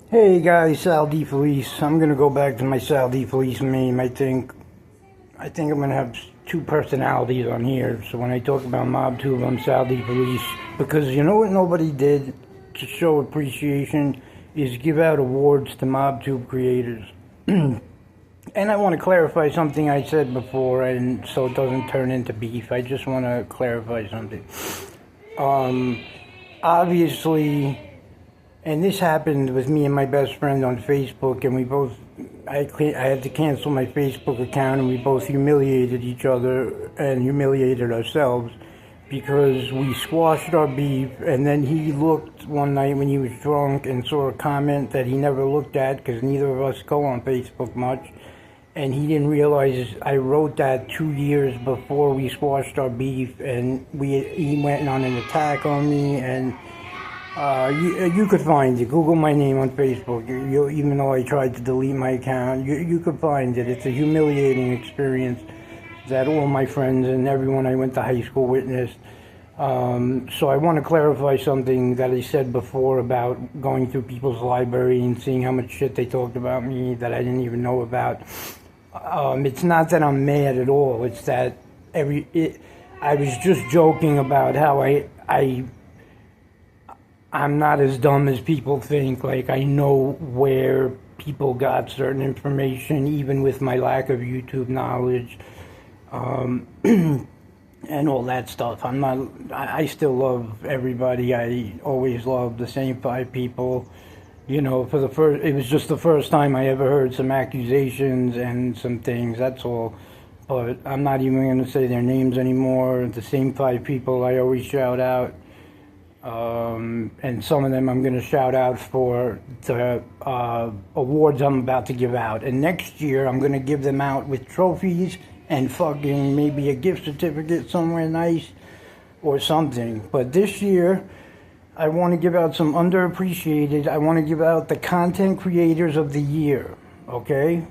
Hey guys, Sal D. Felice. I'm gonna go back to my Sal D. Felice meme. I think I'm gonna have two personalities on here. So when I talk about MobTube, I'm Sal D. Felice because you know what nobody did to show appreciation is give out awards to MobTube creators. And I want to clarify something I said before, and so it doesn't turn into beef. I just want to clarify something. Obviously. And this happened with me and my best friend on Facebook, and I had to cancel my Facebook account, and we both humiliated each other and humiliated ourselves because we squashed our beef, and then he looked one night when he was drunk and saw a comment that he never looked at because neither of us go on Facebook much, and he didn't realize I wrote that 2 years before we squashed our beef, and he went on an attack on me, and you could find it. Google my name on Facebook. Even though I tried to delete my account, you could find it. It's a humiliating experience that all my friends and everyone I went to high school witnessed. So I want to clarify something that I said before about going through people's library and seeing how much shit they talked about me that I didn't even know about. It's not that I'm mad at all. It's that I was just joking about how I'm not as dumb as people think. Like, I know where people got certain information, even with my lack of YouTube knowledge, and all that stuff. I still love everybody. I always loved the same 5 people. You know, it was just the first time I ever heard some accusations and some things, that's all. But I'm not even going to say their names anymore. The same 5 people I always shout out. And some of them I'm going to shout out for the awards I'm about to give out. And next year I'm going to give them out with trophies and fucking maybe a gift certificate somewhere nice or something. But this year I want to give out some underappreciated. I want to give out the content creators of the year, okay?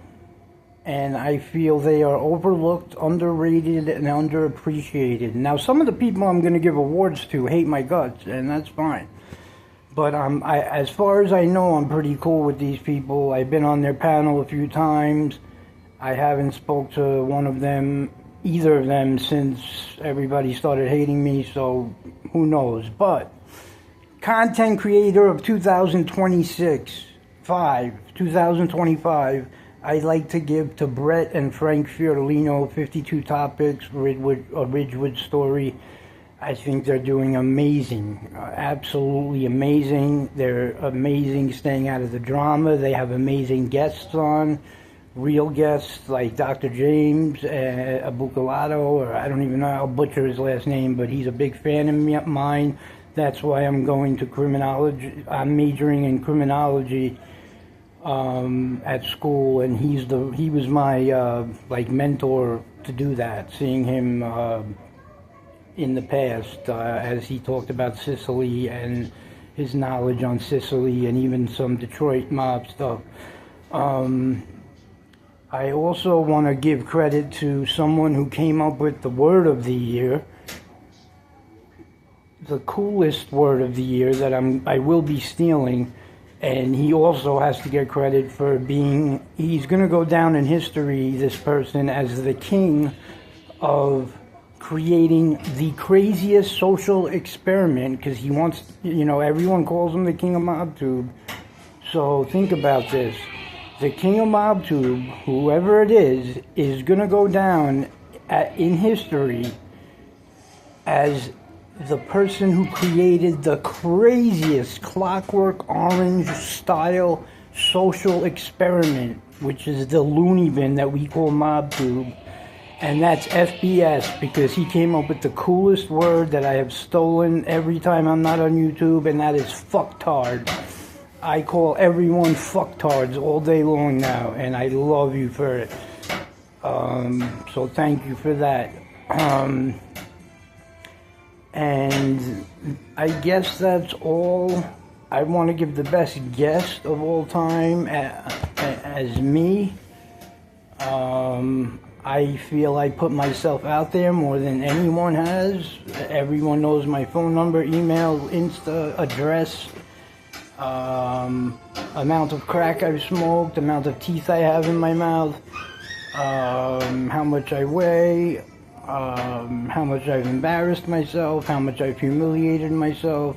And I feel they are overlooked, underrated, and underappreciated. Now, some of the people I'm going to give awards to hate my guts, and that's fine. But as far as I know, I'm pretty cool with these people. I've been on their panel a few times. I haven't spoke to either of them, since everybody started hating me, so who knows. But content creator of 2025, I'd like to give to Brett and Frank Fiorellino, 52 Topics, a Ridgewood Story. I think they're doing amazing, absolutely amazing. They're amazing staying out of the drama. They have amazing guests on, real guests like Dr. James Abucalato, or I don't even know, I'll butcher his last name, but he's a big fan of mine. That's why I'm going to criminology. I'm majoring in criminology at school, and he was my mentor to do that, seeing him in the past as he talked about Sicily and his knowledge on Sicily and even some Detroit mob stuff. I also want to give credit to someone who came up with the word of the year, the coolest word of the year that I will be stealing. And he also has to get credit for he's going to go down in history, this person, as the king of creating the craziest social experiment, because he wants, everyone calls him the king of MobTube. So think about this. The king of MobTube, whoever it is going to go down in history as the person who created the craziest Clockwork Orange style social experiment, which is the loony bin that we call MobTube. And that's FBS, because he came up with the coolest word that I have stolen every time I'm not on YouTube, and that is fucktard. I call everyone fucktards all day long now, and I love you for it. So thank you for that. And I guess that's all. I want to give the best guest of all time as me. I feel I put myself out there more than anyone has. Everyone knows my phone number, email, Insta, address. amount of crack I've smoked, amount of teeth I have in my mouth, how much I weigh, how much I've embarrassed myself, how much I've humiliated myself.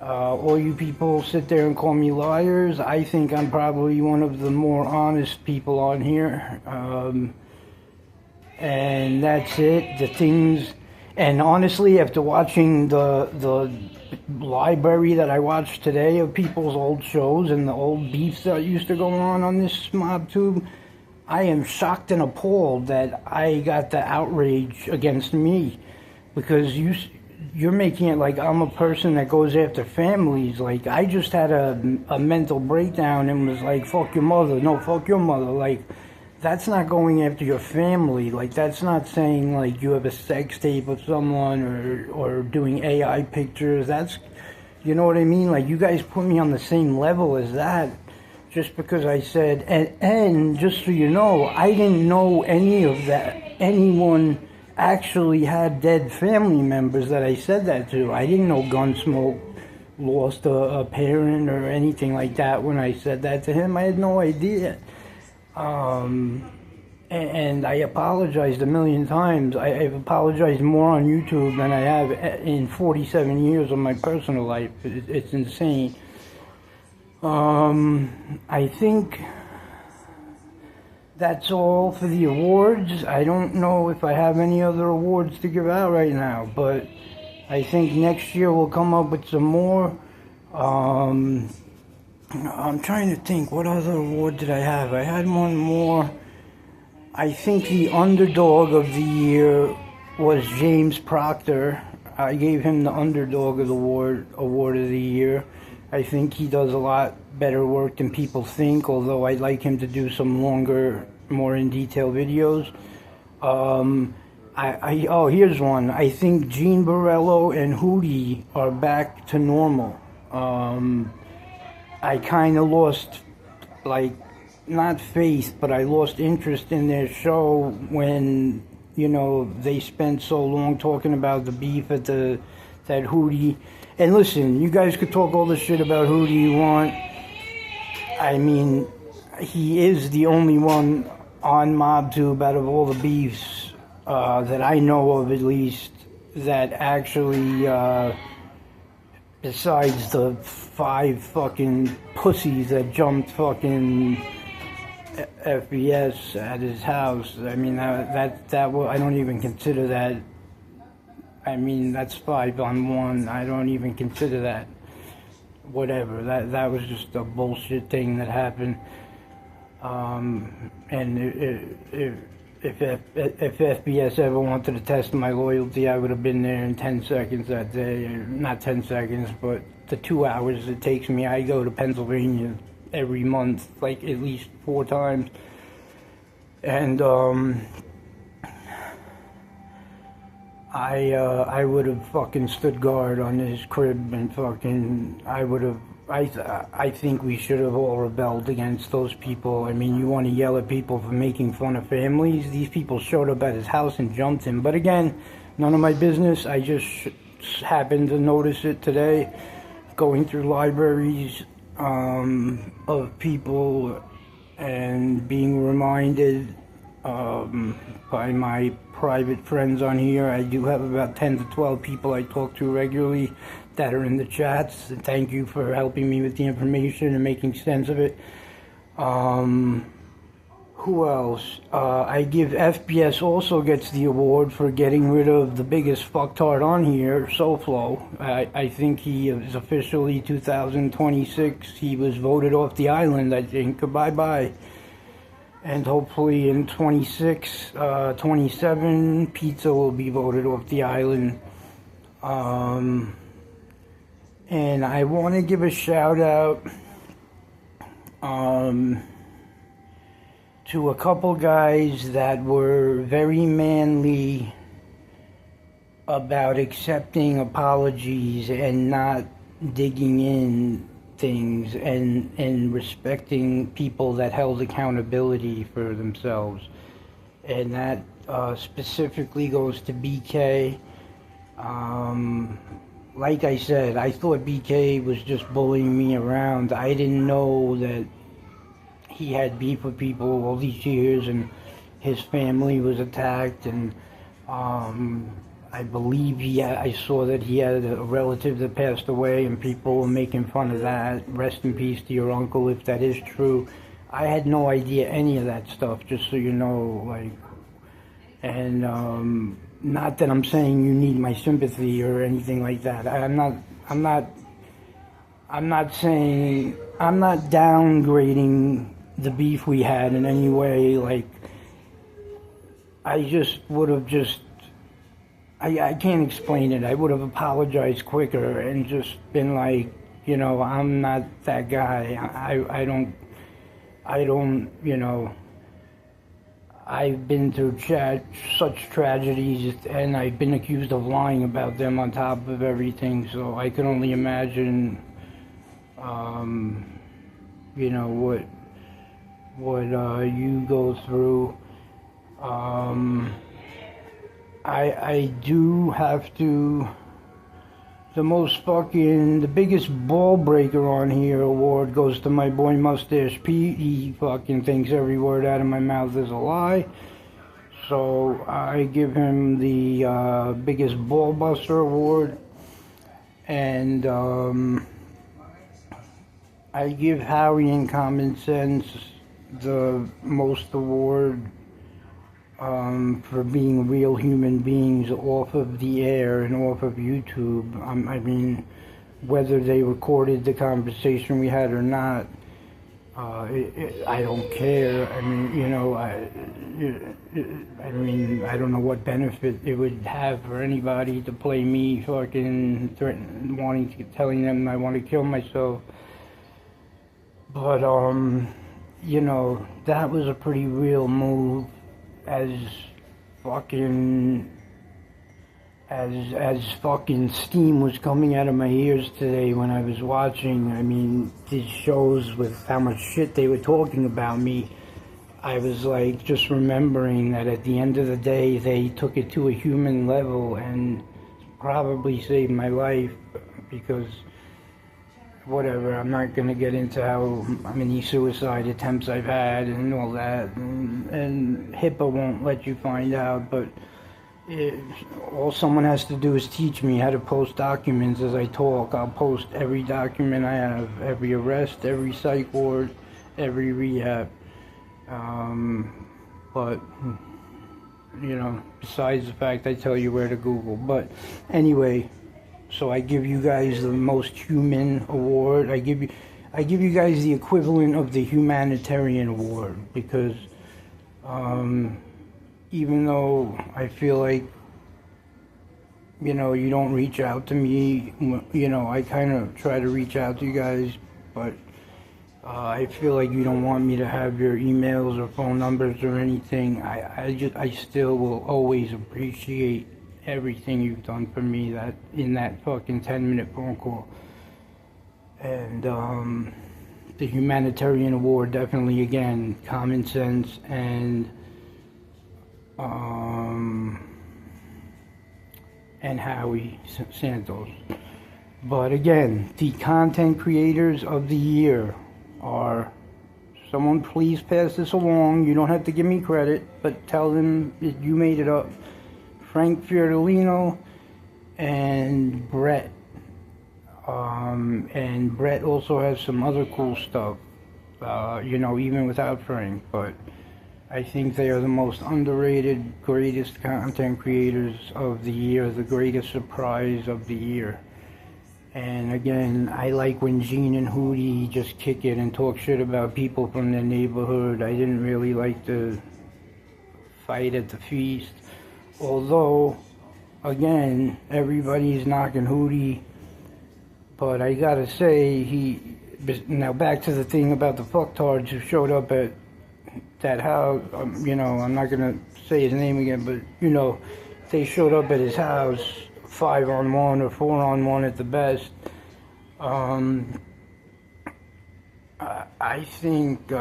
All you people sit there and call me liars. I think I'm probably one of the more honest people on here. And that's it. The things, and honestly, after watching the library that I watched today of people's old shows and the old beefs that used to go on this MobTube, I am shocked and appalled that I got the outrage against me, because you're making it like I'm a person that goes after families. Like, I just had a mental breakdown and was like, fuck your mother. No, fuck your mother. Like, that's not going after your family. Like, that's not saying, like, you have a sex tape of someone or doing AI pictures. That's, you know what I mean? Like, you guys put me on the same level as that just because I said, and just so you know, I didn't know any of that. Anyone actually had dead family members that I said that to. I didn't know Gunsmoke lost a parent or anything like that when I said that to him. I had no idea. And I apologized a million times. I've apologized more on YouTube than I have in 47 years of my personal life. It's insane. I think that's all for the awards. I don't know if I have any other awards to give out right now, but I think next year we'll come up with some more. I'm trying to think, what other award did I have? I had one more. I think the underdog of the year was James Proctor. I gave him the underdog of the award of the year. I think he does a lot better work than people think, although I'd like him to do some longer, more in detail videos. Oh, here's one. I think Gene Borello and Hootie are back to normal. I kind of lost, like, not faith, but I lost interest in their show when, you know, they spent so long talking about the beef at that Hootie. And listen, you guys could talk all the shit about Hootie you want. I mean, he is the only one on MobTube out of all the beefs that I know of, at least, that actually, besides the 5 fucking pussies that jumped fucking FBS at his house. I mean, that I don't even consider that. I mean, that's 5 on 1. I don't even consider that. Whatever. That was just a bullshit thing that happened. And if FBS ever wanted to test my loyalty, I would have been there in 10 seconds that day. Not 10 seconds, but the 2 hours it takes me. I go to Pennsylvania every month, like at least 4 times. And I would have fucking stood guard on his crib and fucking, I think we should have all rebelled against those people. I mean, you want to yell at people for making fun of families? These people showed up at his house and jumped him. But again, none of my business. I just happened to notice it today, going through libraries of people and being reminded by my private friends on here. I do have about 10 to 12 people I talk to regularly that are in the chats, and thank you for helping me with the information and making sense of it. Who else? I give FBS also gets the award for getting rid of the biggest fucktard on here, SoFlo. I think he is officially 2026. He was voted off the island, I think. Bye-bye. And hopefully in 26, 27, Pizza will be voted off the island. And I want to give a shout out to a couple guys that were very manly about accepting apologies and not digging in things and respecting people that held accountability for themselves. And that specifically goes to BK. like I said, I thought BK was just bullying me around. I didn't know that he had beef with people all these years, and his family was attacked, and I believe I saw that he had a relative that passed away, and people were making fun of that. Rest in peace to your uncle, if that is true. I had no idea any of that stuff, just so you know, like, and not that I'm saying you need my sympathy or anything like that. I'm not saying, I'm not downgrading the beef we had in any way. Like, I just would have I can't explain it. I would have apologized quicker and just been like, you know, I'm not that guy. I don't, you know, I've been through such tragedies, and I've been accused of lying about them on top of everything, so I can only imagine, you know, what you go through. I do have to, the biggest ball breaker on here award goes to my boy Mustache Pete. He fucking thinks every word out of my mouth is a lie. So I give him the biggest ball buster award. And I give Howie and Common Sense the most award for being real human beings off of the air and off of YouTube. I mean, whether they recorded the conversation we had or not, I don't care. I mean, you know, I mean, I don't know what benefit it would have for anybody to play me fucking telling them I want to kill myself. But, you know, that was a pretty real move. As fucking steam was coming out of my ears today when I was watching, I mean, these shows with how much shit they were talking about me, I was like just remembering that at the end of the day they took it to a human level and probably saved my life, because whatever, I'm not going to get into how many suicide attempts I've had and all that, and HIPAA won't let you find out, but all someone has to do is teach me how to post documents as I talk. I'll post every document I have, every arrest, every psych ward, every rehab, but, you know, besides the fact I tell you where to Google, but anyway. So I give you guys the most human award. I give you guys the equivalent of the humanitarian award, because even though I feel like, you know, you don't reach out to me, you know, I kind of try to reach out to you guys, but I feel like you don't want me to have your emails or phone numbers or anything. I still will always appreciate everything you've done for me in that fucking 10-minute phone call. And the humanitarian award, definitely, again, Common Sense and Howie Santos. But again, the content creators of the year are, someone please pass this along. You don't have to give me credit, but tell them that you made it up. Frank Fiordolino and Brett. And Brett also has some other cool stuff, you know, even without Frank. But I think they are the most underrated, greatest content creators of the year, the greatest surprise of the year. And again, I like when Gene and Hootie just kick it and talk shit about people from their neighborhood. I didn't really like the fight at the feast. Although, again, everybody's knocking Hootie, but I gotta say, now back to the thing about the fucktards who showed up at that house, you know, I'm not gonna say his name again, but, you know, they showed up at his house, 5-on-1 or 4-on-1 at the best. I think,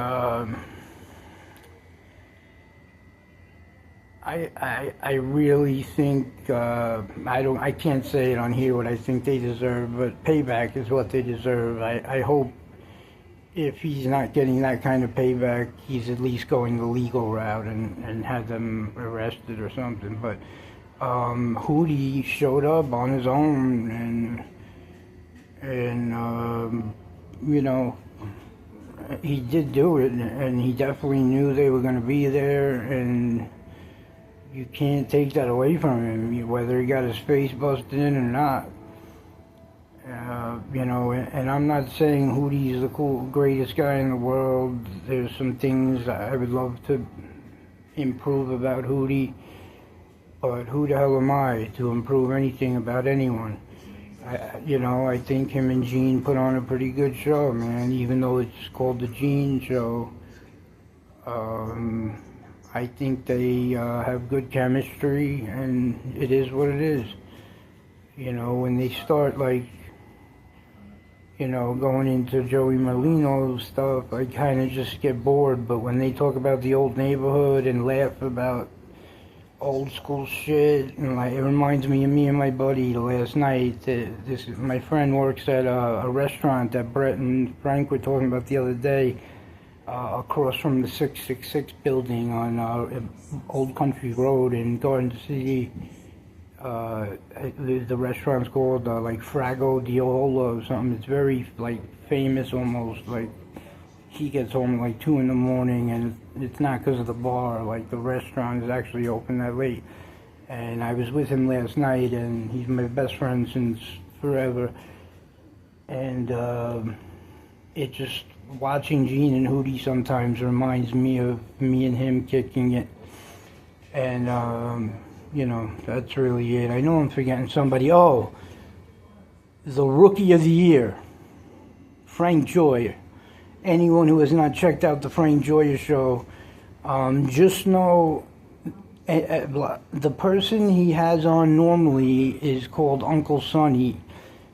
I really think I can't say it on here what I think they deserve, but payback is what they deserve. I hope if he's not getting that kind of payback, he's at least going the legal route and had them arrested or something. But Hootie showed up on his own, and you know, he did do it, and he definitely knew they were going to be there, and you can't take that away from him, whether he got his face busted in or not. You know, and I'm not saying Hootie's the greatest guy in the world. There's some things I would love to improve about Hootie, but who the hell am I to improve anything about anyone? You know, I think him and Gene put on a pretty good show, man, even though it's called the Gene Show. I think they have good chemistry, and it is what it is. You know, when they start, like, you know, going into Joey Molino stuff, I kind of just get bored. But when they talk about the old neighborhood and laugh about old school shit, and like, it reminds me of me and my buddy last night. My friend works at a restaurant that Brett and Frank were talking about the other day, across from the 666 building on Old Country Road in Garden City. The restaurant's called like Frago Diola or something. It's very like famous almost. Like he gets home at like 2 in the morning, and it's not because of the bar. Like the restaurant is actually open that late. And I was with him last night, and he's my best friend since forever. And it just watching Gene and Hootie sometimes reminds me of me and him kicking it. And you know, that's really it. I know I'm forgetting somebody. Oh, the Rookie of the Year, Frank Joy. Anyone who has not checked out the Frank Joy show, just know the person he has on normally is called Uncle Sonny.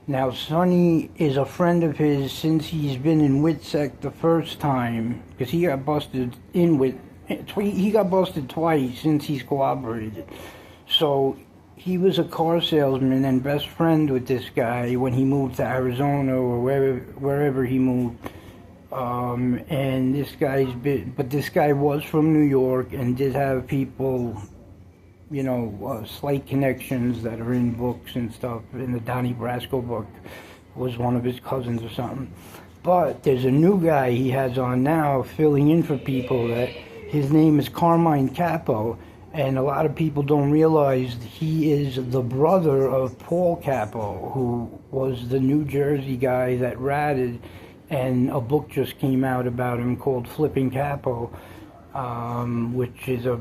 Now, Sonny is a friend of his since he's been in WITSEC the first time, because he got busted he got busted twice since he's cooperated. So he was a car salesman and best friend with this guy when he moved to Arizona or wherever he moved. And this guy was from New York and did have people, you know, slight connections that are in books and stuff. In the Donnie Brasco book was one of his cousins or something. But there's a new guy he has on now filling in for people. That his name is Carmine Capo. And a lot of people don't realize he is the brother of Paul Capo, who was the New Jersey guy that ratted, and a book just came out about him called Flipping Capo, which is a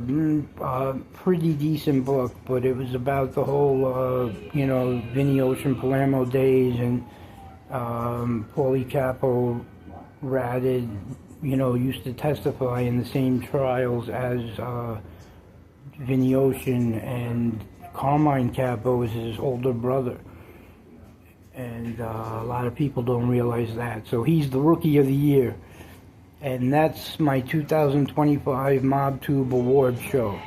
pretty decent book, but it was about the whole, you know, Vinny Ocean Palermo days, and Paulie Capo ratted, you know, used to testify in the same trials as Vinny Ocean, and Carmine Capo is his older brother, and a lot of people don't realize that. So he's the Rookie of the Year, and that's my 2025 MobTube Award show.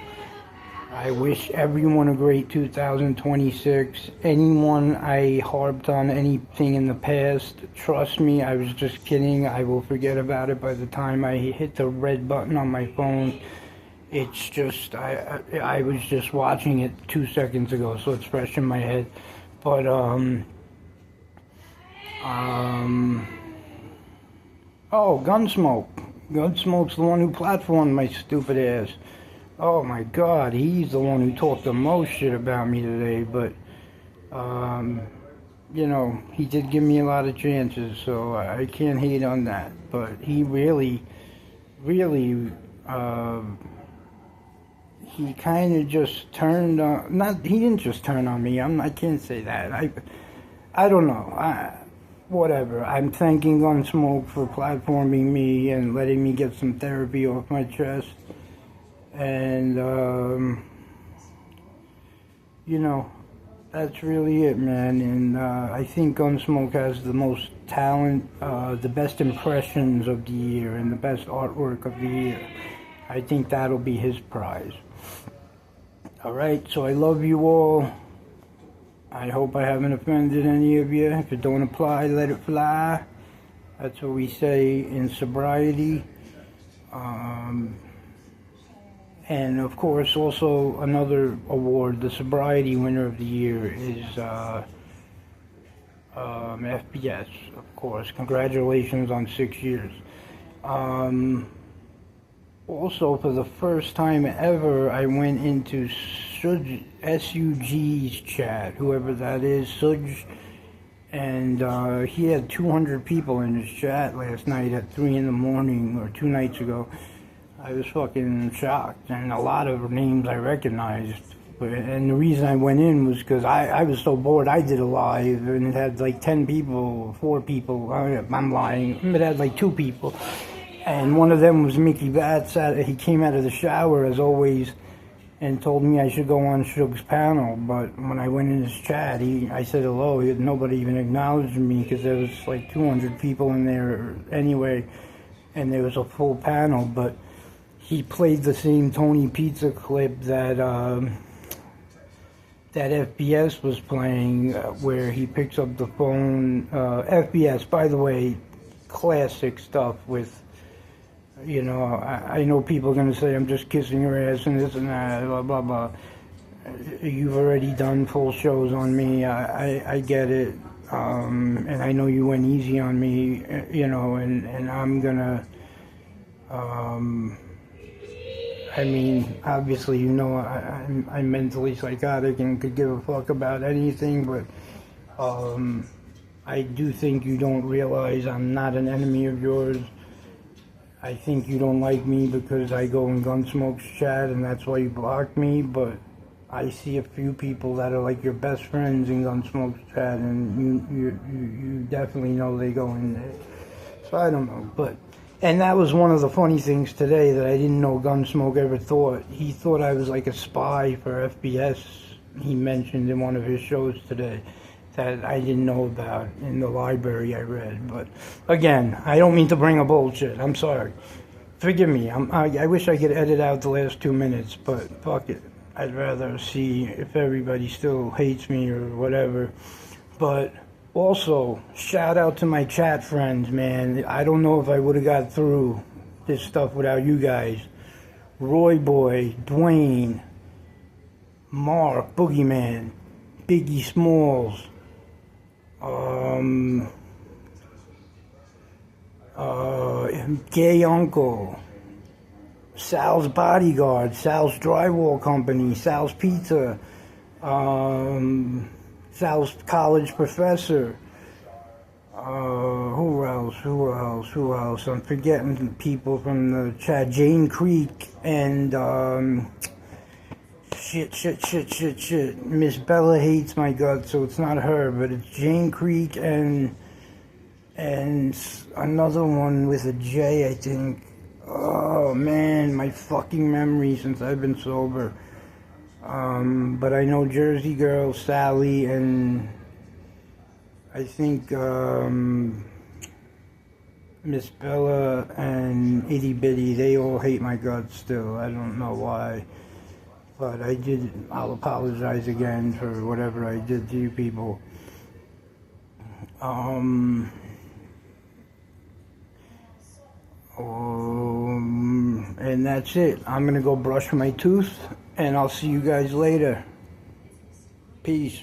I wish everyone a great 2026. Anyone I harped on anything in the past, trust me, I was just kidding. I will forget about it by the time I hit the red button on my phone. It's just, I was just watching it 2 seconds ago, so it's fresh in my head. But, oh, Gunsmoke. Gunsmoke's the one who platformed my stupid ass. Oh my God, he's the one who talked the most shit about me today, but, you know, he did give me a lot of chances, so I can't hate on that. But he really, he kind of just turned on, he didn't just turn on me, I can't say that, I don't know, whatever. I'm thanking Gunsmoke for platforming me and letting me get some therapy off my chest, and, you know, that's really it, man, and I think Gunsmoke has the most talent, the best impressions of the year, and the best artwork of the year. I think that'll be his prize. Alright, so I love you all. I hope I haven't offended any of you. If it don't apply, let it fly. That's what we say in sobriety. And of course, also another award, the sobriety winner of the year is FBS, of course. Congratulations on 6 years. Also, for the first time ever, I went into SUG's chat, whoever that is, Suj, and he had 200 people in his chat last night at 3 in the morning, or 2 nights ago. I was fucking shocked, and a lot of names I recognized. And the reason I went in was because I was so bored. I did a live, and it had like 10 people, 4 people. I'm lying. It had like 2 people. And one of them was Mickey Batts. He came out of the shower, as always, and told me I should go on Suge's panel. But when I went in his chat, I said hello. Nobody even acknowledged me because there was like 200 people in there anyway, and there was a full panel. But he played the same Tony Pizza clip that FBS was playing, where he picks up the phone. FBS, by the way, classic stuff with. You know, I know people are going to say I'm just kissing your ass and this and that, blah, blah, blah. You've already done full shows on me. I get it. And I know you went easy on me, you know, and I'm going to, I mean, obviously, you know, I'm mentally psychotic and could give a fuck about anything, but I do think you don't realize I'm not an enemy of yours. I think you don't like me because I go in Gunsmoke's chat and that's why you blocked me, but I see a few people that are like your best friends in Gunsmoke's chat, and you definitely know they go in there. So I don't know, but, and that was one of the funny things today that I didn't know Gunsmoke ever thought. He thought I was like a spy for FBS, he mentioned in one of his shows today, that I didn't know about in the library I read. But again, I don't mean to bring up bullshit. I'm sorry. Forgive me. I wish I could edit out the last 2 minutes, but fuck it. I'd rather see if everybody still hates me or whatever. But also, shout out to my chat friends, man. I don't know if I would have got through this stuff without you guys. Roy Boy, Dwayne, Mark, Boogeyman, Biggie Smalls, Gay Uncle, Sal's Bodyguard, Sal's Drywall Company, Sal's Pizza, Sal's College Professor, who else? I'm forgetting people from the chat. Jane Creek and, shit. Miss Bella hates my guts, so it's not her, but it's Jane Creek and another one with a J, I think. Oh man, my fucking memory since I've been sober. But I know Jersey Girl, Sally, and I think Miss Bella and Itty Bitty, they all hate my guts still. I don't know why. But I'll apologize again for whatever I did to you people. And that's it. I'm gonna go brush my tooth, and I'll see you guys later. Peace.